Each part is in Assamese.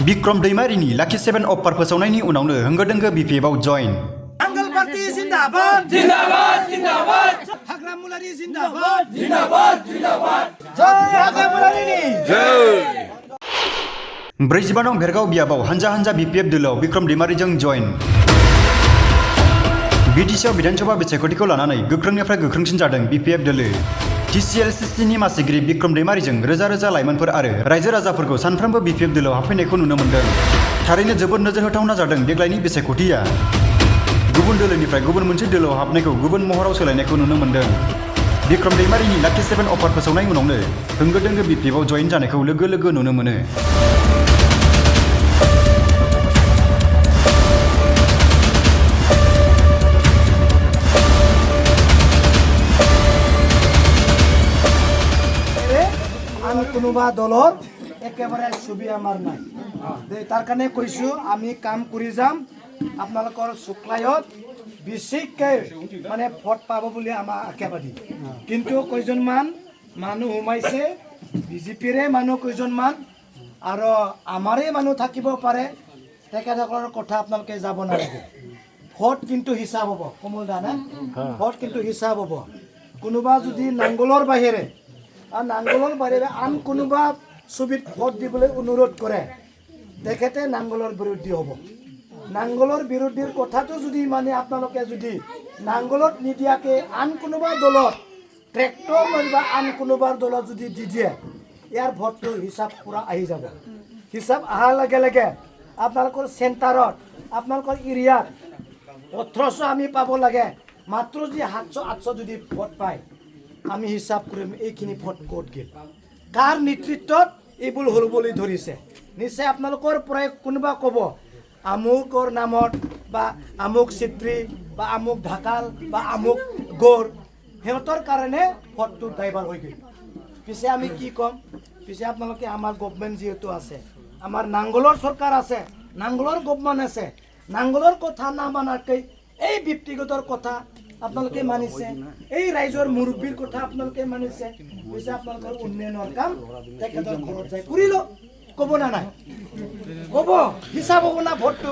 बिक्रम दैमारिनि लाखि 7 अफार फोसावनायनि उनावनो होंगो दोंगो बिपिएफआव जइन। आंगोल पार्टी जिंदाबाद जिंदाबाद जिंदाबाद हाग्रामुलारि जिंदाबाद जिंदाबाद जिंदाबाद जय हाग्रामुलारिनि जय। 45 नं भेरगाव बियाबाव हानजा हानजा बिपिएफ दोलोआव बिक्रम दैमारिजों जइन। बिटिसिआव विधानसभा बिसायख'थिखौ लानानै गोख्रोंनिफ्राय गोख्रोंसिन जादों बिपिएफ दोलो। TCL/CCनि मासिगिरि बिक्रम दैमारिजों रोजा रोजा लाइमोनफोर आरो रायजो राजाफोरखौ सानफ्रोमबो बिपिएफ दोलोआव हाबफैनायखौ नुनो मोन्दों। थारैनो जोबोद नोजोर होथावना जादों देग्लायनि बिसायख'थिया। गुबुन दोलोनिफ्राय गुबुन मोनसे दोलोआव हाबनायखौ गुबुन महराव सोलायनायखौ नुनो मोन्दों। बिक्रम दैमारिनि लाखि 7 अफार फोसावनाय उनावनो होंगो दोंगो बिपिएफआव जइन जानायखौ लोगो लोगो नुनो मोनो। কোনোবা দলৰ একেবাৰে ছবি আমাৰ নাই তাৰ কাৰণে কৈছোঁ আমি কাম কৰি যাম। আপোনালোকৰ শুক্লায়ত বিশেষকৈ মানে ভোট পাব বুলি আমাৰ আশাবাদী। কিন্তু কেইজনমান মানুহ সোমাইছে বিজেপিৰে মানুহ কেইজনমান আৰু আমাৰে মানুহ থাকিব পাৰে। তেখেতসকলৰ কথা আপোনালোকে যাব নালাগে। ভোট কিন্তু হিচাপ হ'ব কমল দা না, ভোট কিন্তু হিচাপ হ'ব। কোনোবা যদি নাংগলৰ বাহিৰে আৰ নাঙ্গলৰ বাহিৰে আন কোনোবা ছবিত ভোট দিবলৈ অনুৰোধ কৰে তেখেতে নাঙ্গলৰ বিৰোধী হ'ব। নাঙ্গলৰ বিৰোধীৰ কথাটো যদি মানে আপোনালোকে যদি নাঙ্গলত নিদিয়াকৈ আন কোনোবা দলত ট্ৰেক্টৰ বা আন কোনোবা দলত যদি দি দিয়ে ইয়াৰ ভোটটো হিচাপ পূৰা আহি যাব। হিচাপ অহাৰ লগে লগে আপোনালোকৰ চেণ্টাৰত আপোনালোকৰ এৰিয়াত 1800 আমি পাব লাগে। মাত্ৰ যদি 700-800 যদি ভোট পায় আমি হিচাপ কৰিম এইখিনি ভোট ক'ত গ'ল, কাৰ নেতৃত্বত এইবোৰ হ'বলৈ ধৰিছে। নিশ্চয় আপোনালোকৰ পৰাই কোনোবা ক'ব আমুকৰ নামত বা আমুক চিত্ৰী বা আমুক ঢাকাল বা আমুক গড় সিহঁতৰ কাৰণে ভোটটো ড্ৰাইভাৰ হৈ গ'ল। পিছে আমি কি ক'ম, পিছে আপোনালোকে আমাৰ গভমেণ্ট যিহেতু আছে, আমাৰ নাংগলৰ চৰকাৰ আছে, নাংগলৰ গভমেণ্ট আছে, নাংগলৰ কথা নামানাকৈ এই ব্যক্তিগতৰ কথা আপোনালোকে মানিছে, এই ৰাইজৰ মুৰব্বীৰ কথা আপোনালোকে মানিছে। পিছে আপোনালোকৰ উন্নয়নৰ কাম তেখেতৰ ঘৰত যায় কৰিল ক'ব না নাই, ক'ব হিচাপ হ'ব না ভোটটো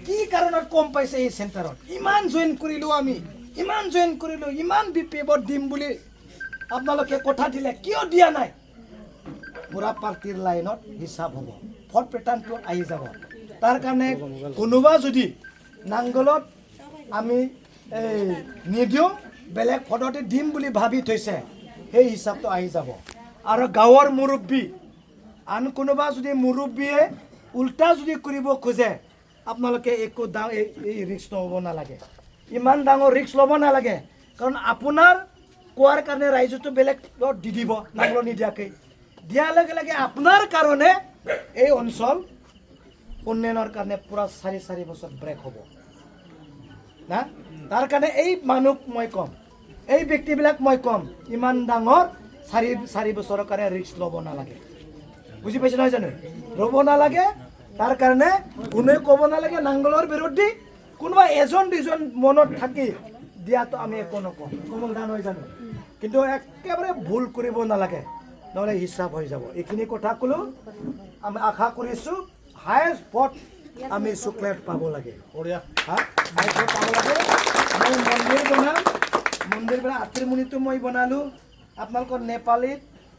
কি কাৰণত কম পাইছে। এই চেণ্টাৰত ইমান জইন কৰিলোঁ, আমি ইমান জইন কৰিলোঁ, ইমান বিপিএফত দিম বুলি আপোনালোকে কথা দিলে কিয় দিয়া নাই। পুৰা পাৰ্টিৰ লাইনত হিচাপ হ'ব, ভোট পেটাৰ্ণটো আহি যাব। তাৰ কাৰণে কোনোবা যদি নাংগলত আমি এই নিদিওঁ বেলেগ ভোটতে দিম বুলি ভাবি থৈছে সেই হিচাপটো আহি যাব। আৰু গাঁৱৰ মুৰব্বী আন কোনোবা যদি মুৰব্বীয়ে উল্টা যদি কৰিব খোজে আপোনালোকে একো এই ৰিস্ক ল'ব নালাগে, ইমান ডাঙৰ ৰিস্ক ল'ব নালাগে। কাৰণ আপোনাৰ কোৱাৰ কাৰণে ৰাইজতো বেলেগ দি দিব নাংগল নিদিয়াকৈ দিয়াৰ লগে লগে আপোনাৰ কাৰণে এই অঞ্চল উন্নয়নৰ কাৰণে পূৰা 4 বছৰ ব্ৰেক হ'ব না। তাৰ কাৰণে এই মানুহক মই ক'ম, এই ব্যক্তিবিলাক মই ক'ম ইমান ডাঙৰ 4 বছৰৰ কাৰণে ৰিস্ক ল'ব নালাগে। বুজি পাইছে নহয় জানো, ল'ব নালাগে। তাৰ কাৰণে কোনোৱে ক'ব নালাগে নাংগলৰ বিৰোধী কোনোবা এজন দুজন মনত থাকি দিয়াটো আমি একো নকওঁ, কমল দা নহয় জানো। কিন্তু একেবাৰে ভুল কৰিব নালাগে, নহ'লে হিচাপ হৈ যাব। এইখিনি কথা ক'লোঁ। আমি আশা কৰিছোঁ হায়েষ্ট ভোট আমি শুক্লায়ত পাব লাগে, হায়েষ্ট ভোট পাব লাগে। মই মন্দিৰ বনাম, মন্দিৰবিলাক আতিৰমুনিটো মই বনালোঁ, আপোনালোকৰ নেপালীত